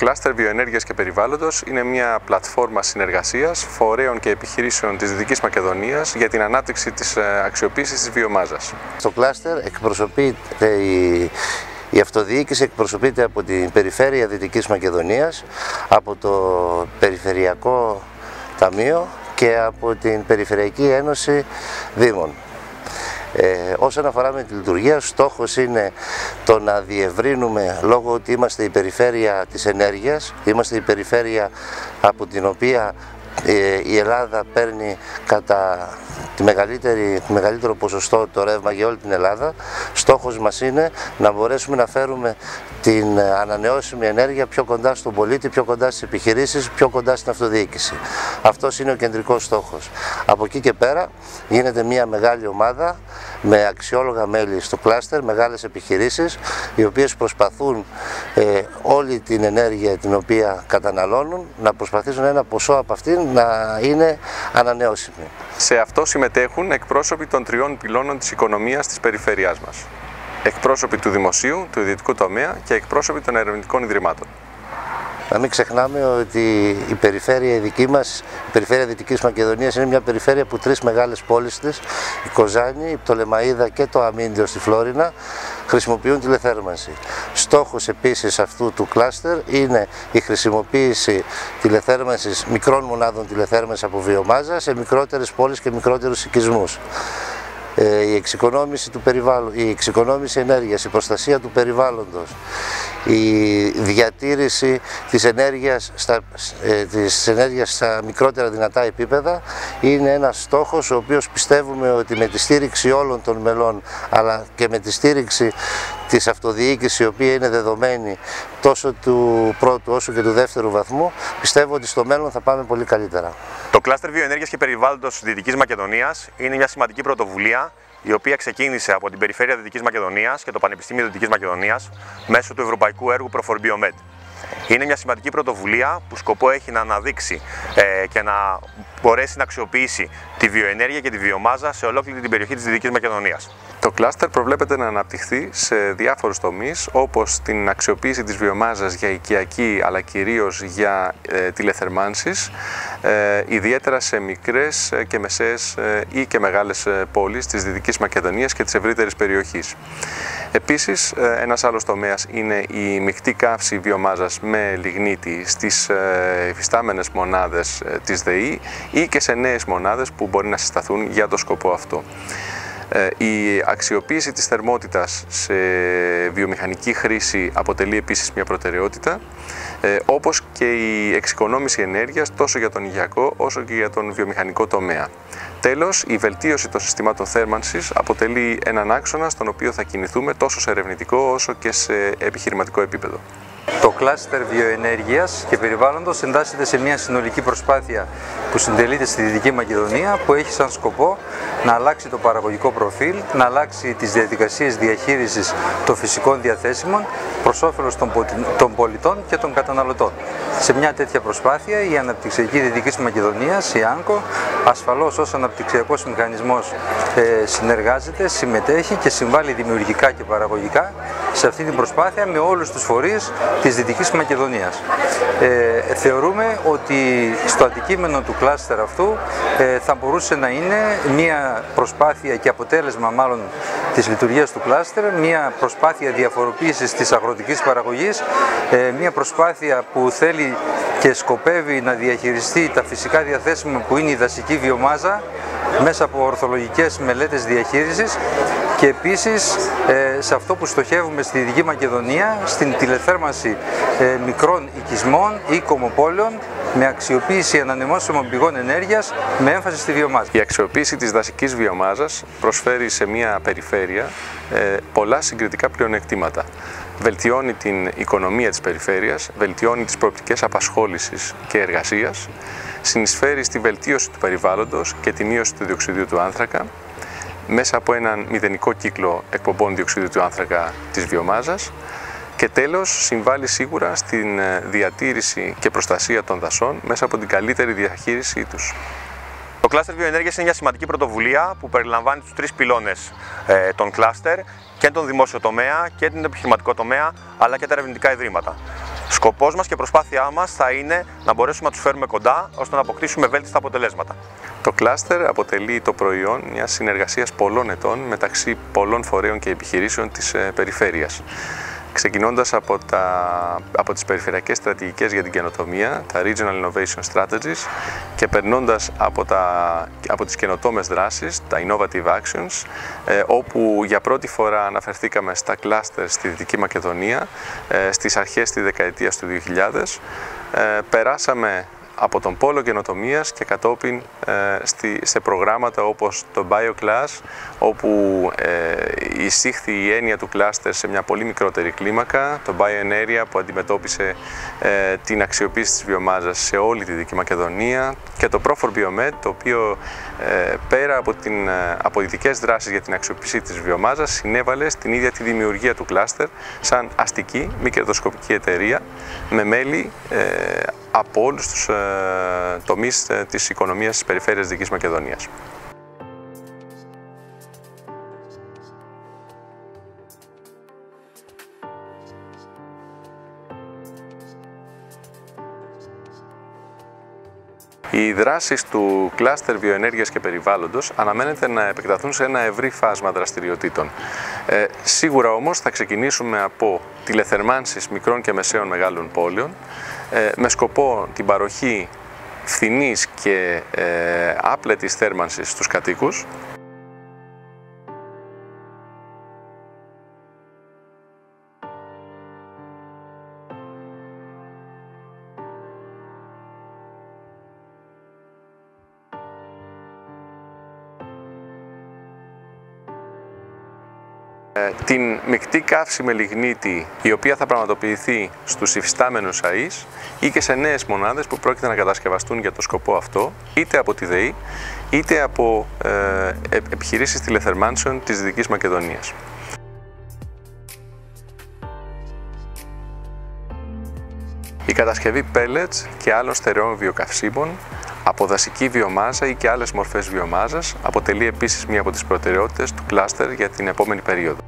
κλάστερ βιοενέργειας και περιβάλλοντος είναι μια πλατφόρμα συνεργασίας φορέων και επιχειρήσεων της Δυτικής Μακεδονίας για την ανάπτυξη της αξιοποίησης της βιομάζας. Στο κλάστερ εκπροσωπείται η αυτοδιοίκηση, εκπροσωπείται από την Περιφέρεια Δυτικής Μακεδονίας, από το Περιφερειακό Ταμείο και από την Περιφερειακή Ένωση Δήμων. Όσον αφορά με τη λειτουργία, στόχος είναι το να διευρύνουμε, λόγω ότι είμαστε η περιφέρεια της ενέργειας, είμαστε η περιφέρεια από την οποία η Ελλάδα παίρνει κατά το μεγαλύτερο ποσοστό το ρεύμα για όλη την Ελλάδα. Στόχος μας είναι να μπορέσουμε να φέρουμε την ανανεώσιμη ενέργεια πιο κοντά στον πολίτη, πιο κοντά στις επιχειρήσεις, πιο κοντά στην αυτοδιοίκηση. Αυτός είναι ο κεντρικός στόχος. Από εκεί και πέρα γίνεται μια μεγάλη ομάδα με αξιόλογα μέλη στο κλάστερ, μεγάλες επιχειρήσεις, οι οποίες προσπαθούν όλη την ενέργεια την οποία καταναλώνουν να προσπαθήσουν ένα ποσό από αυτήν να είναι ανανεώσιμη. Σε αυτό συμμετέχουν εκπρόσωποι των τριών πυλώνων της οικονομίας της περιφέρειάς μας. Εκπρόσωποι του δημοσίου, του ιδιωτικού τομέα και εκπρόσωποι των ερευνητικών ιδρυμάτων. Να μην ξεχνάμε ότι η περιφέρεια δική μας, η περιφέρεια Δυτικής Μακεδονίας, είναι μια περιφέρεια που τρεις μεγάλες πόλεις της, η Κοζάνη, η Πτολεμαΐδα και το Αμίντιο στη Φλόρινα, χρησιμοποιούν τηλεθέρμανση. Στόχος επίσης αυτού του κλάστερ είναι η χρησιμοποίηση τηλεθέρμανσης, μικρών μονάδων τηλεθέρμανσης από βιομάζα σε μικρότερες πόλεις και μικρότερους οικισμούς. Η εξοικονόμηση του η εξοικονόμηση ενέργειας, η προστασία του περιβάλλοντος, η διατήρηση της ενέργειας στα μικρότερα δυνατά επίπεδα είναι ένας στόχος ο οποίος πιστεύουμε ότι με τη στήριξη όλων των μελών αλλά και με τη στήριξη της αυτοδιοίκησης, η οποία είναι δεδομένη τόσο του πρώτου όσο και του δεύτερου βαθμού, πιστεύω ότι στο μέλλον θα πάμε πολύ καλύτερα. Το κλάστερ βιοενέργειας και περιβάλλοντος Δυτικής Μακεδονίας είναι μια σημαντική πρωτοβουλία η οποία ξεκίνησε από την Περιφέρεια Δυτικής Μακεδονίας και το Πανεπιστήμιο Δυτικής Μακεδονίας μέσω του Ευρωπαϊκού Έργου Profor Biomed. Είναι μια σημαντική πρωτοβουλία που σκοπό έχει να αναδείξει και να μπορέσει να αξιοποιήσει τη βιοενέργεια και τη βιομάζα σε ολόκληρη την περιοχή της Δυτικής Μακεδονίας. Το κλάστερ προβλέπεται να αναπτυχθεί σε διάφορους τομείς, όπως την αξιοποίηση της βιομάζας για οικιακή αλλά κυρίως για τηλεθερμάνσεις, ιδιαίτερα σε μικρές και μεσαίες ή και μεγάλες πόλεις της Δυτικής Μακεδονίας και της ευρύτερης περιοχής. Επίσης, ένας άλλος τομέας είναι η μεικτή καύση βιομάζας με λιγνίτη στις υφιστάμενες μονάδες της ΔΕΗ ή και σε νέες μονάδες που μπορεί να συσταθούν για το σκοπό αυτό. Η αξιοποίηση της θερμότητας σε βιομηχανική χρήση αποτελεί επίσης μια προτεραιότητα, όπως και η εξοικονόμηση ενέργειας τόσο για τον οικιακό όσο και για τον βιομηχανικό τομέα. Τέλος, η βελτίωση των συστημάτων θέρμανσης αποτελεί έναν άξονα στον οποίο θα κινηθούμε τόσο σε ερευνητικό όσο και σε επιχειρηματικό επίπεδο. Το κλάστερ βιοενέργειας και περιβάλλοντος εντάσσεται σε μια συνολική προσπάθεια που συντελείται στη Δυτική Μακεδονία, που έχει σαν σκοπό να αλλάξει το παραγωγικό προφίλ, να αλλάξει τις διαδικασίες διαχείρισης των φυσικών διαθέσιμων προς όφελος των πολιτών και των καταναλωτών. Σε μια τέτοια προσπάθεια η Αναπτυξιακή Δυτικής Μακεδονίας, η ΑΝΚΟ, ασφαλώς ως αναπτυξιακός μηχανισμός συνεργάζεται, συμμετέχει και συμβάλλει δημιουργικά και παραγωγικά σε αυτή την προσπάθεια με όλους τους φορείς της Δυτικής Μακεδονίας. Θεωρούμε ότι στο αντικείμενο του κλάστερ αυτού θα μπορούσε να είναι μια προσπάθεια και αποτέλεσμα μάλλον της λειτουργίας του κλάστερ, μια προσπάθεια διαφοροποίησης της αγροτικής παραγωγής, μια προσπάθεια που θέλει και σκοπεύει να διαχειριστεί τα φυσικά διαθέσιμα που είναι η δασική βιομάζα μέσα από ορθολογικές μελέτες διαχείρισης και επίσης σε αυτό που στοχεύουμε στη Δυτική Μακεδονία, στην τηλεθέρμανση μικρών οικισμών ή κομμοπόλεων με αξιοποίηση ανανεώσιμων πηγών ενέργειας με έμφαση στη βιομάζα. Η αξιοποίηση της δασικής βιομάζας προσφέρει σε μια περιφέρεια πολλά συγκριτικά πλεονεκτήματα. Βελτιώνει την οικονομία της περιφέρειας, βελτιώνει τις προοπτικές απασχόλησης και εργασίας, συνεισφέρει στη βελτίωση του περιβάλλοντος και τη μείωση του διοξιδίου του άνθρακα μέσα από έναν μηδενικό κύκλο εκπομπών διοξιδίου του άνθρακα της βιομάζας και τέλος συμβάλλει σίγουρα στην διατήρηση και προστασία των δασών μέσα από την καλύτερη διαχείρισή τους. Το κλάστερ βιοενέργειας είναι μια σημαντική πρωτοβουλία που περιλαμβάνει τους τρεις πυλώνες των κλάστερ, και τον δημόσιο τομέα και τον επιχειρηματικό τομέα, αλλά και τα ερευνητικά ιδρύματα. Σκοπός μας και προσπάθειά μας θα είναι να μπορέσουμε να τους φέρουμε κοντά ώστε να αποκτήσουμε βέλτιστα αποτελέσματα. Το κλάστερ αποτελεί το προϊόν μιας συνεργασίας πολλών ετών μεταξύ πολλών φορέων και επιχειρήσεων της περιφέρειας. Ξεκινώντας από τις περιφερειακές στρατηγικές για την καινοτομία, τα Regional Innovation Strategies, και περνώντας από τις καινοτόμες δράσεις, τα Innovative Actions, όπου για πρώτη φορά αναφερθήκαμε στα κλάστερ στη Δυτική Μακεδονία στις αρχές της δεκαετίας του 2000, περάσαμε από τον πόλο καινοτομίας και κατόπιν σε προγράμματα όπως το BioClass, όπου εισήχθη η έννοια του κλάστερ σε μια πολύ μικρότερη κλίμακα, το BioEnergia που αντιμετώπισε την αξιοποίηση της βιομάζας σε όλη τη Δυτική Μακεδονία, και το Pro4Biomed, το οποίο πέρα από ειδικές δράσεις για την αξιοποίηση της βιομάζας συνέβαλε στην ίδια τη δημιουργία του κλάστερ σαν αστική μη κερδοσκοπική εταιρεία με μέλη από όλους τους τομείς της οικονομίας της περιφέρειας Δυτικής Μακεδονίας. Οι δράσεις του κλάστερ βιοενέργειας και περιβάλλοντος αναμένεται να επεκταθούν σε ένα ευρύ φάσμα δραστηριοτήτων. Σίγουρα όμως θα ξεκινήσουμε από τηλεθερμάνσεις μικρών και μεσαίων μεγάλων πόλεων, με σκοπό την παροχή φθηνής και άπλετης θέρμανσης στους κατοίκους. Την μεικτή καύση με λιγνίτη, η οποία θα πραγματοποιηθεί στους υφιστάμενους ΑΕΣ ή και σε νέες μονάδες που πρόκειται να κατασκευαστούν για το σκοπό αυτό, είτε από τη ΔΕΗ είτε από επιχειρήσεις τηλεθερμάνσεων της Δυτικής Μακεδονίας. Η κατασκευή pellets και άλλων στερεών βιοκαυσίμων από δασική βιομάζα ή και άλλες μορφές βιομάζας αποτελεί επίσης μία από τις προτεραιότητες του κλάστερ για την επόμενη περίοδο.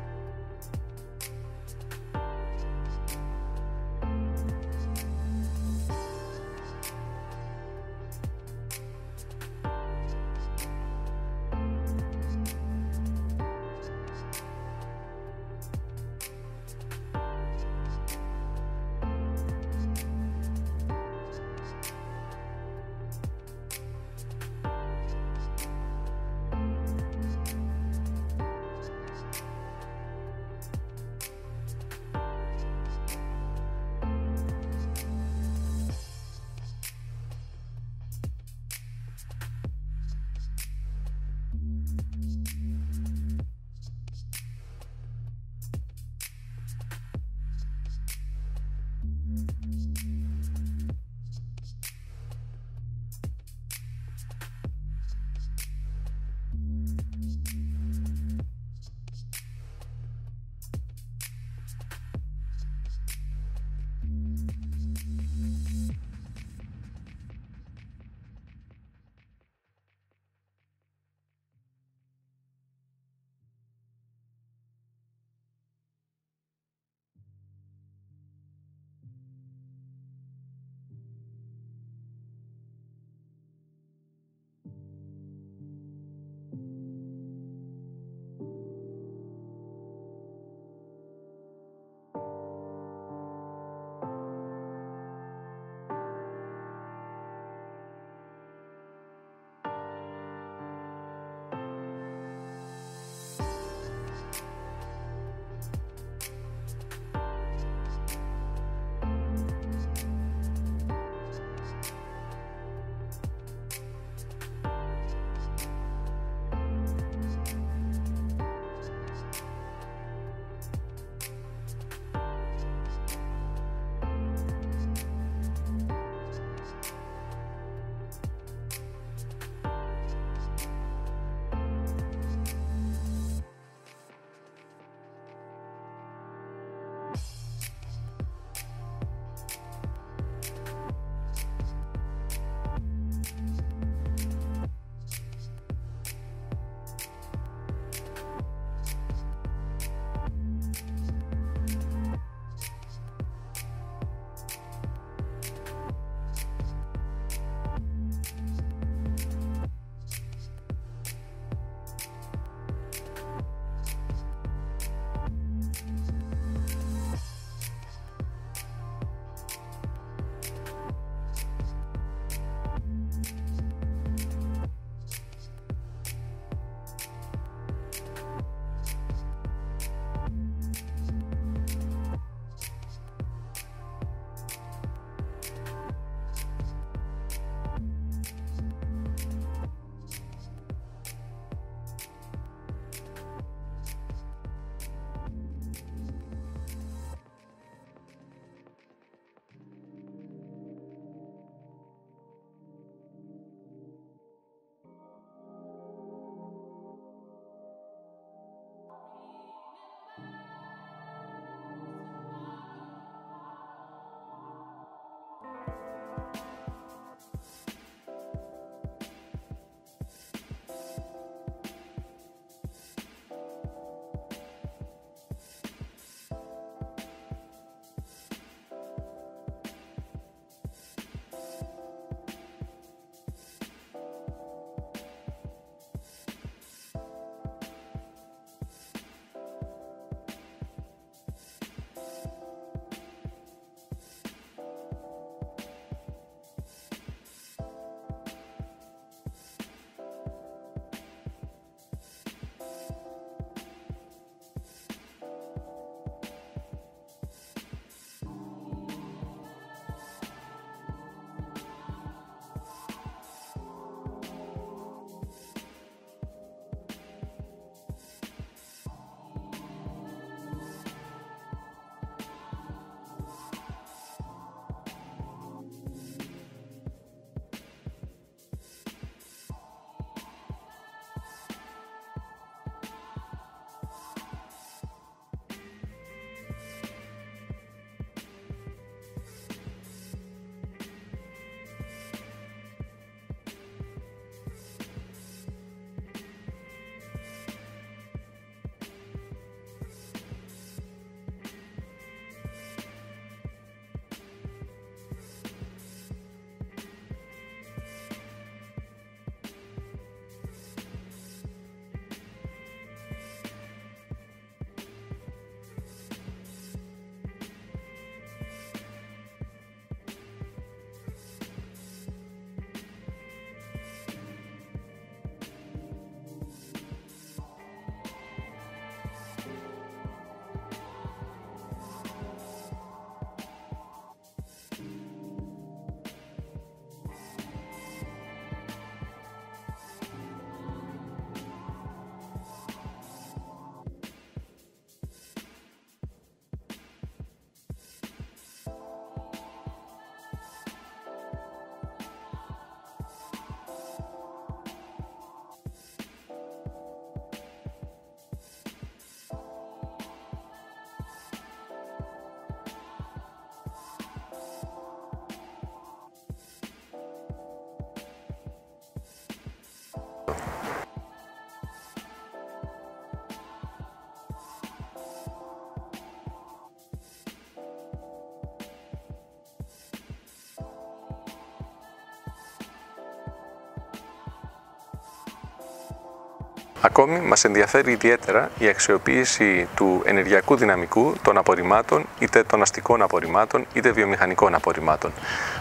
Ακόμη, μας ενδιαφέρει ιδιαίτερα η αξιοποίηση του ενεργειακού δυναμικού των απορριμμάτων, είτε των αστικών απορριμμάτων, είτε βιομηχανικών απορριμμάτων.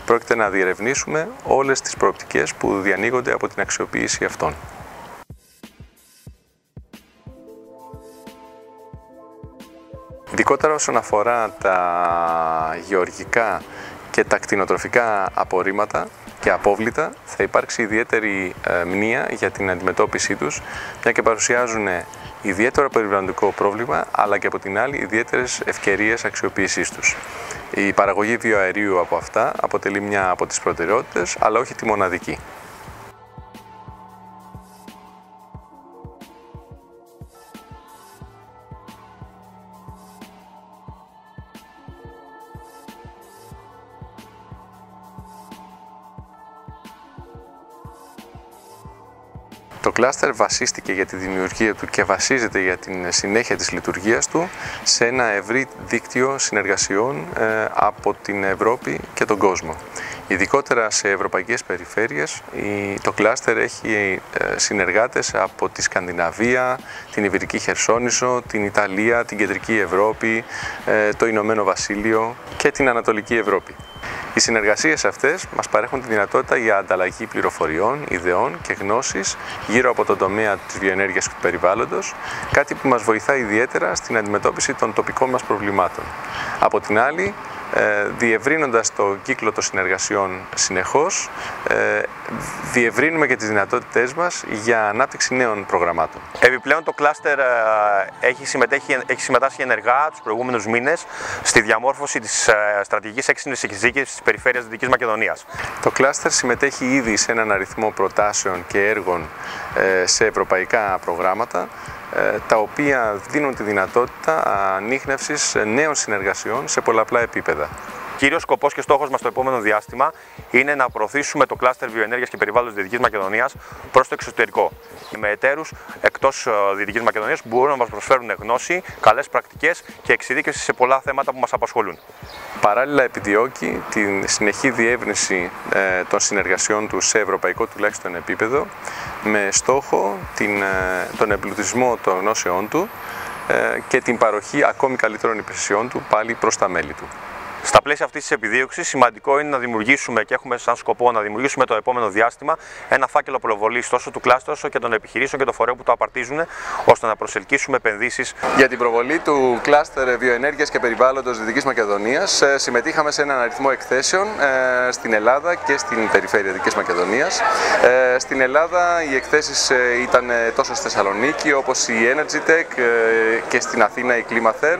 Πρόκειται να διερευνήσουμε όλες τις προοπτικές που διανοίγονται από την αξιοποίηση αυτών. Ειδικότερα όσον αφορά τα γεωργικά και τα κτηνοτροφικά απορρίμματα και απόβλητα, θα υπάρξει ιδιαίτερη μνήα για την αντιμετώπιση τους, μια και παρουσιάζουν ιδιαίτερο περιβαλλοντικό πρόβλημα, αλλά και από την άλλη ιδιαίτερες ευκαιρίες αξιοποίησής τους. Η παραγωγή βιοαερίου από αυτά αποτελεί μια από τις προτεραιότητες, αλλά όχι τη μοναδική. Το κλάστερ βασίστηκε για τη δημιουργία του και βασίζεται για την συνέχεια της λειτουργίας του σε ένα ευρύ δίκτυο συνεργασιών από την Ευρώπη και τον κόσμο. Ειδικότερα σε ευρωπαϊκές περιφέρειες, το κλάστερ έχει συνεργάτες από τη Σκανδιναβία, την Ιβηρική Χερσόνησο, την Ιταλία, την Κεντρική Ευρώπη, το Ηνωμένο Βασίλειο και την Ανατολική Ευρώπη. Οι συνεργασίες αυτές μας παρέχουν τη δυνατότητα για ανταλλαγή πληροφοριών, ιδεών και γνώσης γύρω από τον τομέα της βιοενέργειας και του περιβάλλοντος, κάτι που μας βοηθά ιδιαίτερα στην αντιμετώπιση των τοπικών μας προβλημάτων. Από την άλλη, διευρύνοντας το κύκλο των συνεργασιών συνεχώς, διευρύνουμε και τις δυνατότητές μας για ανάπτυξη νέων προγραμμάτων. Επιπλέον, το κλάστερ έχει συμμετάσχει ενεργά τους προηγούμενους μήνες στη διαμόρφωση της στρατηγικής έξυπνης εξειδίκευσης της περιφέρειας Δυτικής Μακεδονίας. Το κλάστερ συμμετέχει ήδη σε έναν αριθμό προτάσεων και έργων σε ευρωπαϊκά προγράμματα, τα οποία δίνουν τη δυνατότητα ανίχνευσης νέων συνεργασιών σε πολλαπλά επίπεδα. Κύριος σκοπός και στόχος μας στο επόμενο διάστημα είναι να προωθήσουμε το κλάστερ βιοενέργειας και περιβάλλοντος Δυτικής Μακεδονίας προς το εξωτερικό, με εταίρους εκτός Δυτικής Μακεδονίας που μπορούν να μας προσφέρουν γνώση, καλές πρακτικές και εξειδίκευση σε πολλά θέματα που μας απασχολούν. Παράλληλα, επιδιώκει την συνεχή διεύρυνση των συνεργασιών του σε ευρωπαϊκό τουλάχιστον επίπεδο, με στόχο τον εμπλουτισμό των γνώσεών του και την παροχή ακόμη καλύτερων υπηρεσιών του πάλι προς τα μέλη του. Στα πλαίσια αυτής της επιδίωξης, σημαντικό είναι να δημιουργήσουμε και έχουμε σαν σκοπό να δημιουργήσουμε το επόμενο διάστημα ένα φάκελο προβολής τόσο του κλάστερ όσο και των επιχειρήσεων και των φορέων που το απαρτίζουν, ώστε να προσελκύσουμε επενδύσεις. Για την προβολή του κλάστερ βιοενέργειας και περιβάλλοντος Δυτικής Μακεδονίας συμμετείχαμε σε έναν αριθμό εκθέσεων στην Ελλάδα και στην περιφέρεια Δυτικής Μακεδονίας. Στην Ελλάδα οι εκθέσεις ήταν τόσο στη Θεσσαλονίκη όπως η Energy Tech και στην Αθήνα η Climatherm.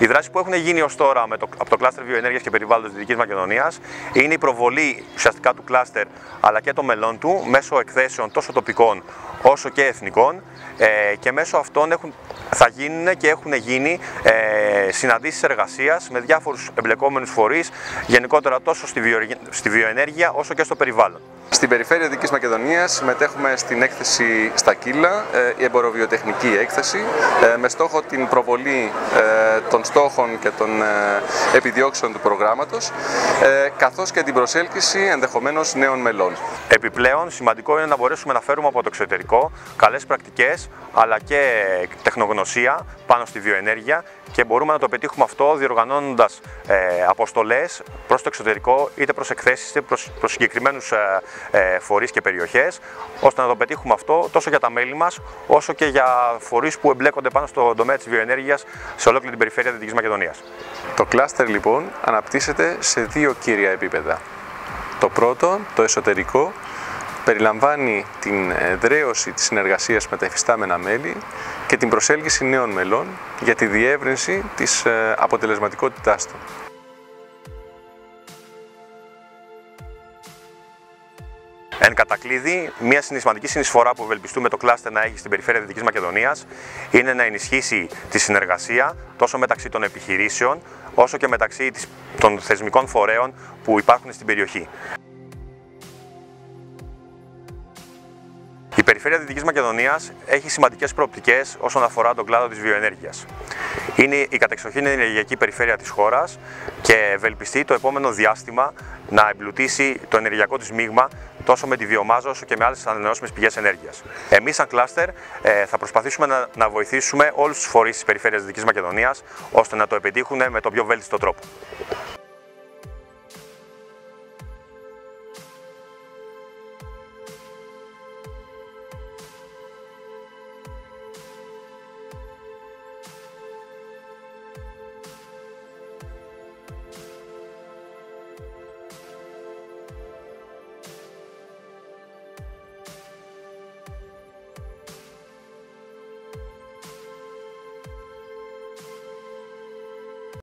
Οι δράσεις που έχουν γίνει ως τώρα από το κλάστερ βιοενέργειας και περιβάλλοντος Δυτικής Μακεδονίας είναι η προβολή ουσιαστικά του κλάστερ αλλά και των μελών του μέσω εκθέσεων τόσο τοπικών όσο και εθνικών, και μέσω αυτών θα γίνουν και έχουν γίνει συναντήσεις εργασίας με διάφορους εμπλεκόμενους φορείς, γενικότερα τόσο στη βιοενέργεια όσο και στο περιβάλλον. Στην περιφέρεια Δυτικής Μακεδονίας συμμετέχουμε στην έκθεση στα Κύλα, η εμποροβιοτεχνική έκθεση, με στόχο την προβολή των στόχων και των επιδιώξεων του προγράμματος, καθώς και την προσέλκυση ενδεχομένως νέων μελών. Επιπλέον, σημαντικό είναι να μπορέσουμε να φέρουμε από το εξωτερικό καλές πρακτικές αλλά και τεχνογνωσία πάνω στη βιοενέργεια, και μπορούμε να το πετύχουμε αυτό διοργανώνοντας αποστολές προς το εξωτερικό, είτε προς εκθέσεις είτε προς συγκεκριμένους φορείς και περιοχές, ώστε να το πετύχουμε αυτό τόσο για τα μέλη μας όσο και για φορείς που εμπλέκονται πάνω στον τομέα της βιοενέργειας σε ολόκληρη την περιφέρεια Δυτικής Μακεδονίας. Το κλάστερ λοιπόν αναπτύσσεται σε δύο κύρια επίπεδα. Το πρώτο, το εσωτερικό, περιλαμβάνει την εδραίωση της συνεργασίας με τα υφιστάμενα μέλη και την προσέλκυση νέων μελών για τη διεύρυνση της αποτελεσματικότητάς του. Εν κατακλείδη, μια σημαντική συνεισφορά που ευελπιστούμε το κλάστερ να έχει στην περιφέρεια Δυτικής Μακεδονίας είναι να ενισχύσει τη συνεργασία τόσο μεταξύ των επιχειρήσεων όσο και μεταξύ των θεσμικών φορέων που υπάρχουν στην περιοχή. Η περιφέρεια Δυτικής Μακεδονίας έχει σημαντικές προοπτικές όσον αφορά τον κλάδο της βιοενέργειας. Είναι η κατεξοχήν ενεργειακή περιφέρεια της χώρας και ευελπιστεί το επόμενο διάστημα να εμπλουτίσει το ενεργειακό της μείγμα τόσο με τη βιομάζα όσο και με άλλες ανανεώσιμες πηγές ενέργειας. Εμείς, σαν κλάστερ, θα προσπαθήσουμε να βοηθήσουμε όλους τους φορείς της περιφέρειας Δυτικής Μακεδονίας ώστε να το επιτύχουν με τον πιο βέλτιστο τρόπο.